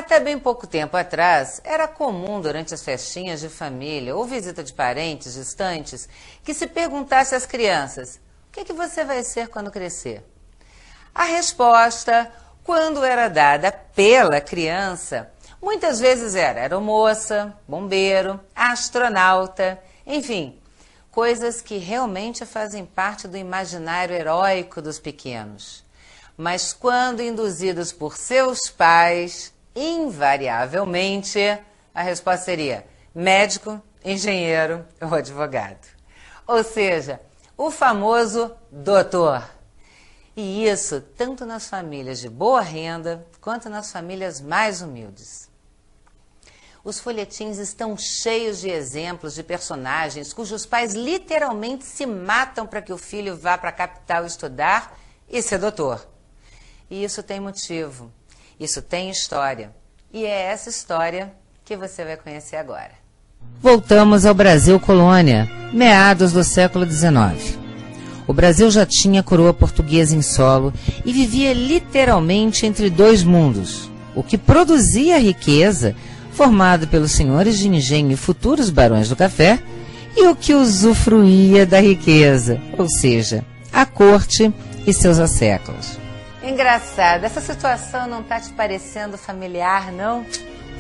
Até bem pouco tempo atrás, era comum durante as festinhas de família ou visita de parentes distantes que se perguntasse às crianças: o que você vai ser quando crescer? A resposta, quando era dada pela criança, muitas vezes era aeromoça, bombeiro, astronauta, enfim, coisas que realmente fazem parte do imaginário heróico dos pequenos. Mas quando induzidos por seus pais, invariavelmente, a resposta seria médico, engenheiro ou advogado. Ou seja, o famoso doutor. E isso tanto nas famílias de boa renda quanto nas famílias mais humildes. Os folhetins estão cheios de exemplos de personagens cujos pais literalmente se matam para que o filho vá para a capital estudar e ser doutor. E isso tem motivo, isso tem história. E é essa história que você vai conhecer agora. Voltamos ao Brasil colônia, meados do século XIX. O Brasil já tinha coroa portuguesa em solo e vivia literalmente entre dois mundos. O que produzia riqueza, formado pelos senhores de engenho e futuros barões do café, e o que usufruía da riqueza, ou seja, a corte e seus asséculos. Engraçado, essa situação não está te parecendo familiar, não?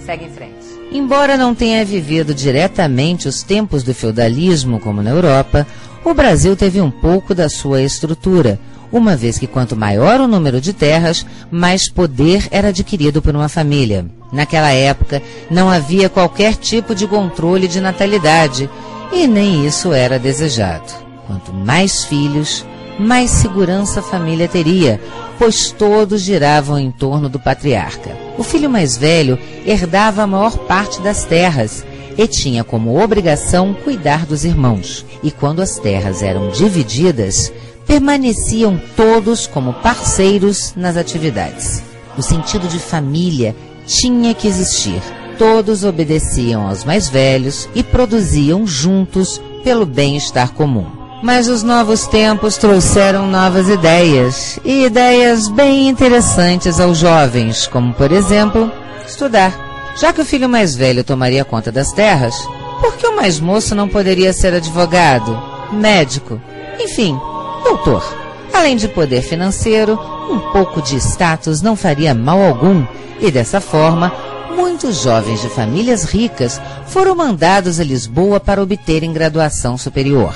Segue em frente. Embora não tenha vivido diretamente os tempos do feudalismo como na Europa, o Brasil teve um pouco da sua estrutura, uma vez que quanto maior o número de terras, mais poder era adquirido por uma família. Naquela época, não havia qualquer tipo de controle de natalidade, e nem isso era desejado. Quanto mais filhos, mais segurança a família teria, pois todos giravam em torno do patriarca. O filho mais velho herdava a maior parte das terras e tinha como obrigação cuidar dos irmãos. E quando as terras eram divididas, permaneciam todos como parceiros nas atividades. O sentido de família tinha que existir. Todos obedeciam aos mais velhos e produziam juntos pelo bem-estar comum. Mas os novos tempos trouxeram novas ideias, e ideias bem interessantes aos jovens, como, por exemplo, estudar. Já que o filho mais velho tomaria conta das terras, por que o mais moço não poderia ser advogado, médico, enfim, doutor? Além de poder financeiro, um pouco de status não faria mal algum, e dessa forma, muitos jovens de famílias ricas foram mandados a Lisboa para obterem graduação superior.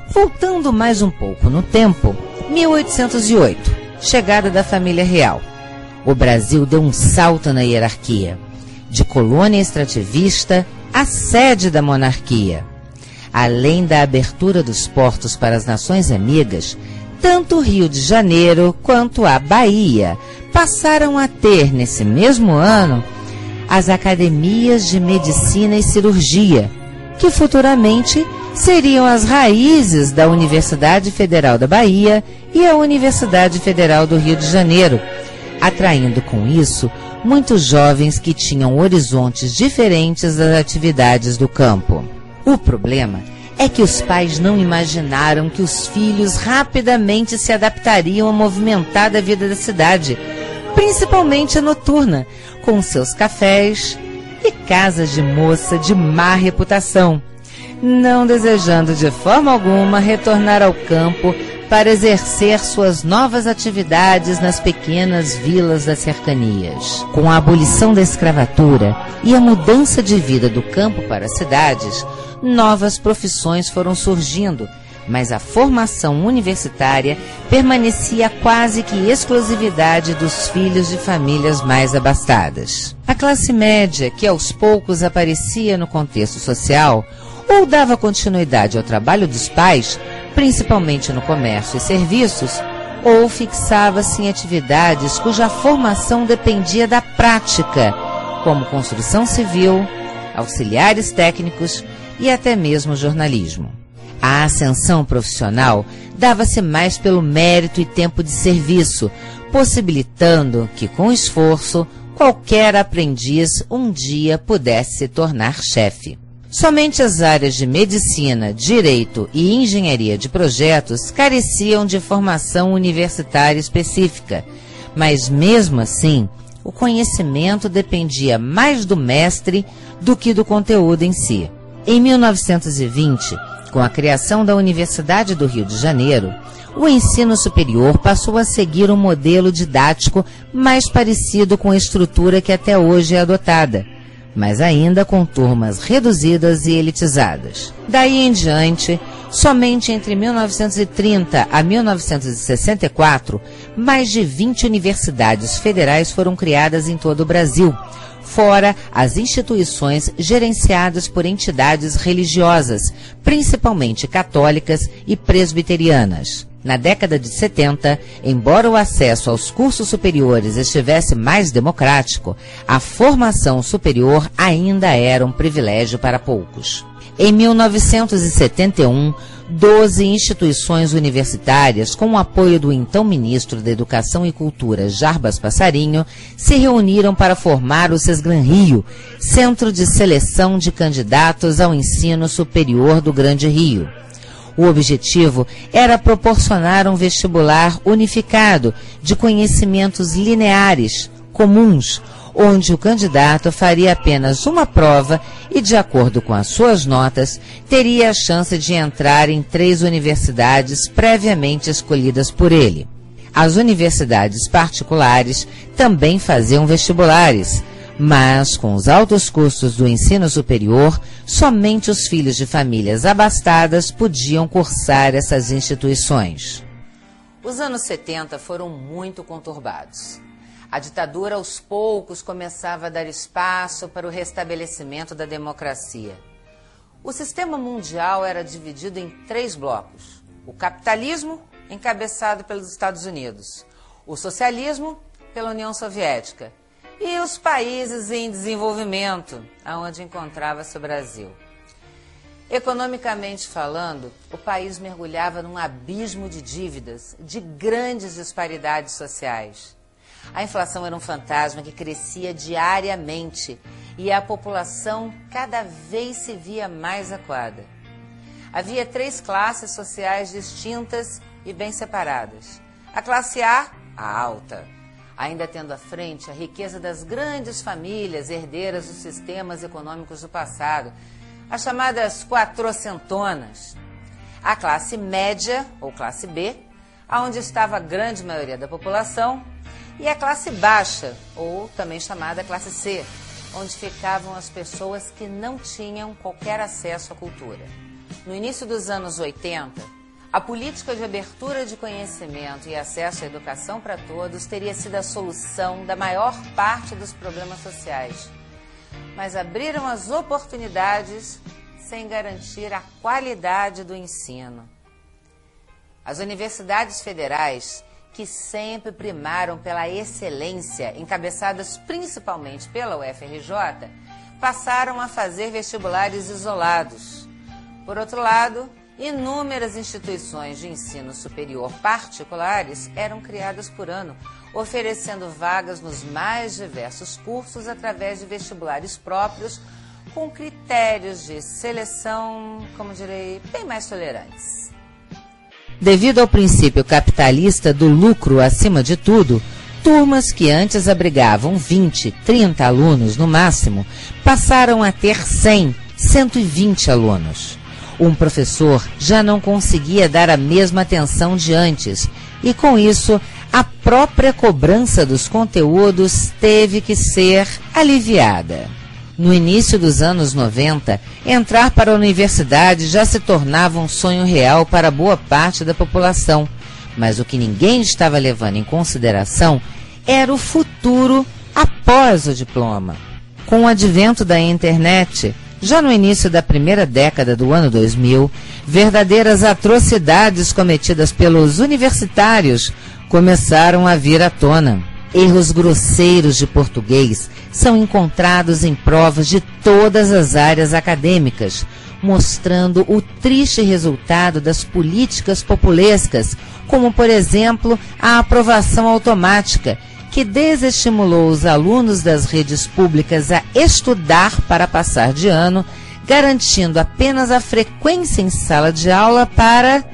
Voltando mais um pouco no tempo, 1808, chegada da família real. O Brasil deu um salto na hierarquia, de colônia extrativista à sede da monarquia. Além da abertura dos portos para as nações amigas, tanto o Rio de Janeiro quanto a Bahia passaram a ter, nesse mesmo ano, as academias de medicina e cirurgia, que futuramente seriam as raízes da Universidade Federal da Bahia e a Universidade Federal do Rio de Janeiro, atraindo com isso muitos jovens que tinham horizontes diferentes das atividades do campo. O problema é que os pais não imaginaram que os filhos rapidamente se adaptariam à movimentada vida da cidade, principalmente a noturna, com seus cafés e casas de moça de má reputação, não desejando de forma alguma retornar ao campo para exercer suas novas atividades nas pequenas vilas das cercanias. Com a abolição da escravatura e a mudança de vida do campo para as cidades, novas profissões foram surgindo, mas a formação universitária permanecia quase que exclusividade dos filhos de famílias mais abastadas. A classe média, que aos poucos aparecia no contexto social, ou dava continuidade ao trabalho dos pais, principalmente no comércio e serviços, ou fixava-se em atividades cuja formação dependia da prática, como construção civil, auxiliares técnicos e até mesmo jornalismo. A ascensão profissional dava-se mais pelo mérito e tempo de serviço, possibilitando que, com esforço, qualquer aprendiz um dia pudesse se tornar chefe. Somente as áreas de medicina, direito e engenharia de projetos careciam de formação universitária específica, mas mesmo assim, o conhecimento dependia mais do mestre do que do conteúdo em si. Em 1920, com a criação da Universidade do Rio de Janeiro, o ensino superior passou a seguir um modelo didático mais parecido com a estrutura que até hoje é adotada, mas ainda com turmas reduzidas e elitizadas. Daí em diante, somente entre 1930 a 1964, mais de 20 universidades federais foram criadas em todo o Brasil, fora as instituições gerenciadas por entidades religiosas, principalmente católicas e presbiterianas. Na década de 70, embora o acesso aos cursos superiores estivesse mais democrático, a formação superior ainda era um privilégio para poucos. Em 1971, 12 instituições universitárias, com o apoio do então ministro da Educação e Cultura, Jarbas Passarinho, se reuniram para formar o Sesgran Rio, Centro de Seleção de Candidatos ao Ensino Superior do Grande Rio. O objetivo era proporcionar um vestibular unificado de conhecimentos lineares, comuns, onde o candidato faria apenas uma prova e, de acordo com as suas notas, teria a chance de entrar em 3 universidades previamente escolhidas por ele. As universidades particulares também faziam vestibulares, mas, com os altos custos do ensino superior, somente os filhos de famílias abastadas podiam cursar essas instituições. Os anos 70 foram muito conturbados. A ditadura, aos poucos, começava a dar espaço para o restabelecimento da democracia. O sistema mundial era dividido em 3 blocos. O capitalismo, encabeçado pelos Estados Unidos. O socialismo, pela União Soviética. E os países em desenvolvimento, aonde encontrava-se o Brasil. Economicamente falando, o país mergulhava num abismo de dívidas, de grandes disparidades sociais. A inflação era um fantasma que crescia diariamente e a população cada vez se via mais acuada. Havia 3 classes sociais distintas e bem separadas. A classe A alta, ainda tendo à frente a riqueza das grandes famílias herdeiras dos sistemas econômicos do passado, as chamadas quatrocentonas. A classe média, ou classe B, onde estava a grande maioria da população, e a classe baixa, ou também chamada classe C, onde ficavam as pessoas que não tinham qualquer acesso à cultura. No início dos anos 80, a política de abertura de conhecimento e acesso à educação para todos teria sido a solução da maior parte dos problemas sociais. Mas abriram as oportunidades sem garantir a qualidade do ensino. As universidades federais, que sempre primaram pela excelência, encabeçadas principalmente pela UFRJ, passaram a fazer vestibulares isolados. Por outro lado, inúmeras instituições de ensino superior particulares eram criadas por ano, oferecendo vagas nos mais diversos cursos através de vestibulares próprios, com critérios de seleção, como direi, bem mais tolerantes. Devido ao princípio capitalista do lucro acima de tudo, turmas que antes abrigavam 20, 30 alunos no máximo, passaram a ter 100, 120 alunos. Um professor já não conseguia dar a mesma atenção de antes e, com isso, a própria cobrança dos conteúdos teve que ser aliviada. No início dos anos 90, entrar para a universidade já se tornava um sonho real para boa parte da população, mas o que ninguém estava levando em consideração era o futuro após o diploma. Com o advento da internet, já no início da primeira década do ano 2000, verdadeiras atrocidades cometidas pelos universitários começaram a vir à tona. Erros grosseiros de português são encontrados em provas de todas as áreas acadêmicas, mostrando o triste resultado das políticas populescas, como, por exemplo, a aprovação automática, que desestimulou os alunos das redes públicas a estudar para passar de ano, garantindo apenas a frequência em sala de aula para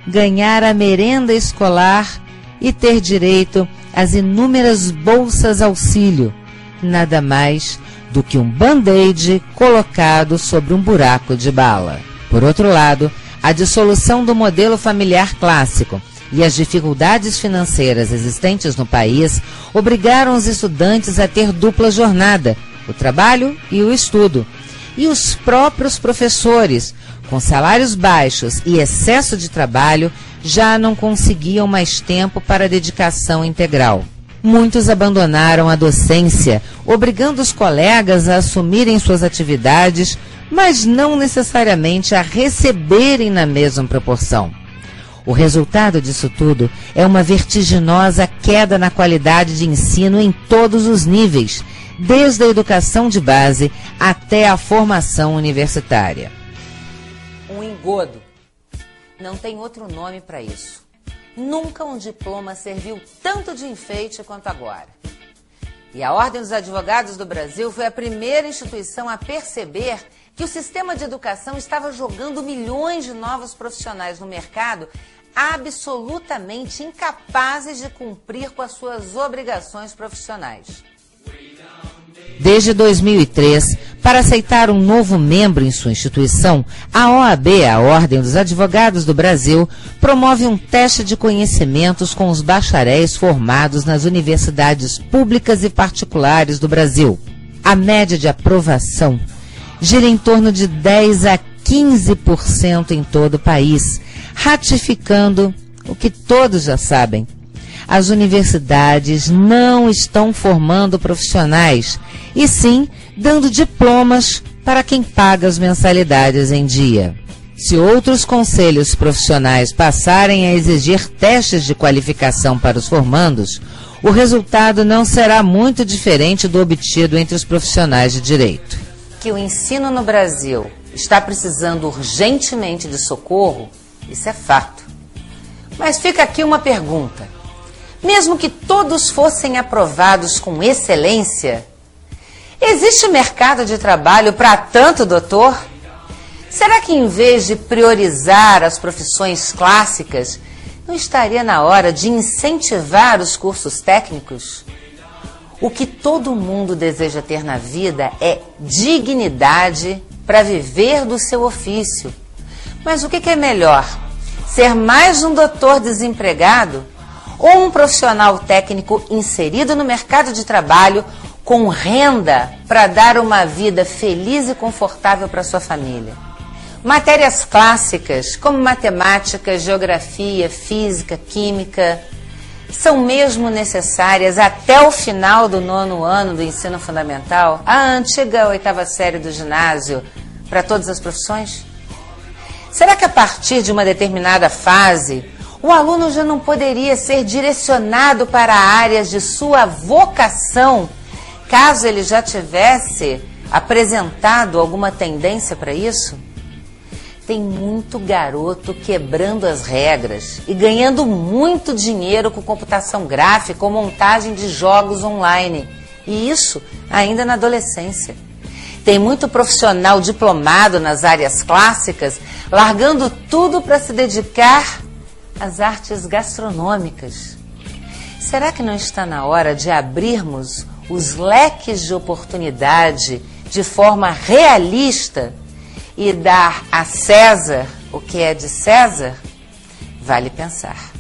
ganhar a merenda escolar e ter direito as inúmeras bolsas auxílio, nada mais do que um band-aid colocado sobre um buraco de bala. Por outro lado, a dissolução do modelo familiar clássico e as dificuldades financeiras existentes no país obrigaram os estudantes a ter dupla jornada, o trabalho e o estudo. E os próprios professores, com salários baixos e excesso de trabalho, já não conseguiam mais tempo para dedicação integral. Muitos abandonaram a docência, obrigando os colegas a assumirem suas atividades, mas não necessariamente a receberem na mesma proporção. O resultado disso tudo é uma vertiginosa queda na qualidade de ensino em todos os níveis, desde a educação de base até a formação universitária. Um engodo. Não tem outro nome para isso. Nunca um diploma serviu tanto de enfeite quanto agora. E a Ordem dos Advogados do Brasil foi a primeira instituição a perceber que o sistema de educação estava jogando milhões de novos profissionais no mercado absolutamente incapazes de cumprir com as suas obrigações profissionais. Desde 2003, para aceitar um novo membro em sua instituição, a OAB, a Ordem dos Advogados do Brasil, promove um teste de conhecimentos com os bacharéis formados nas universidades públicas e particulares do Brasil. A média de aprovação gira em torno de 10 a 15% em todo o país, ratificando o que todos já sabem. As universidades não estão formando profissionais, e sim dando diplomas para quem paga as mensalidades em dia. Se outros conselhos profissionais passarem a exigir testes de qualificação para os formandos, o resultado não será muito diferente do obtido entre os profissionais de direito. Que o ensino no Brasil está precisando urgentemente de socorro, isso é fato. Mas fica aqui uma pergunta. Mesmo que todos fossem aprovados com excelência, existe mercado de trabalho para tanto doutor? Será que em vez de priorizar as profissões clássicas, não estaria na hora de incentivar os cursos técnicos? O que todo mundo deseja ter na vida é dignidade para viver do seu ofício. Mas o que é melhor? Ser mais um doutor desempregado ou um profissional técnico inserido no mercado de trabalho com renda para dar uma vida feliz e confortável para sua família? Matérias clássicas como matemática, geografia, física, química são mesmo necessárias até o final do 9º ano do ensino fundamental, a antiga 8ª série do ginásio, para todas as profissões? Será que a partir de uma determinada fase, o aluno já não poderia ser direcionado para áreas de sua vocação, caso ele já tivesse apresentado alguma tendência para isso? Tem muito garoto quebrando as regras e ganhando muito dinheiro com computação gráfica ou montagem de jogos online. E isso ainda na adolescência. Tem muito profissional diplomado nas áreas clássicas, largando tudo para se dedicar às artes gastronômicas. Será que não está na hora de abrirmos os leques de oportunidade de forma realista e dar a César o que é de César? Vale pensar.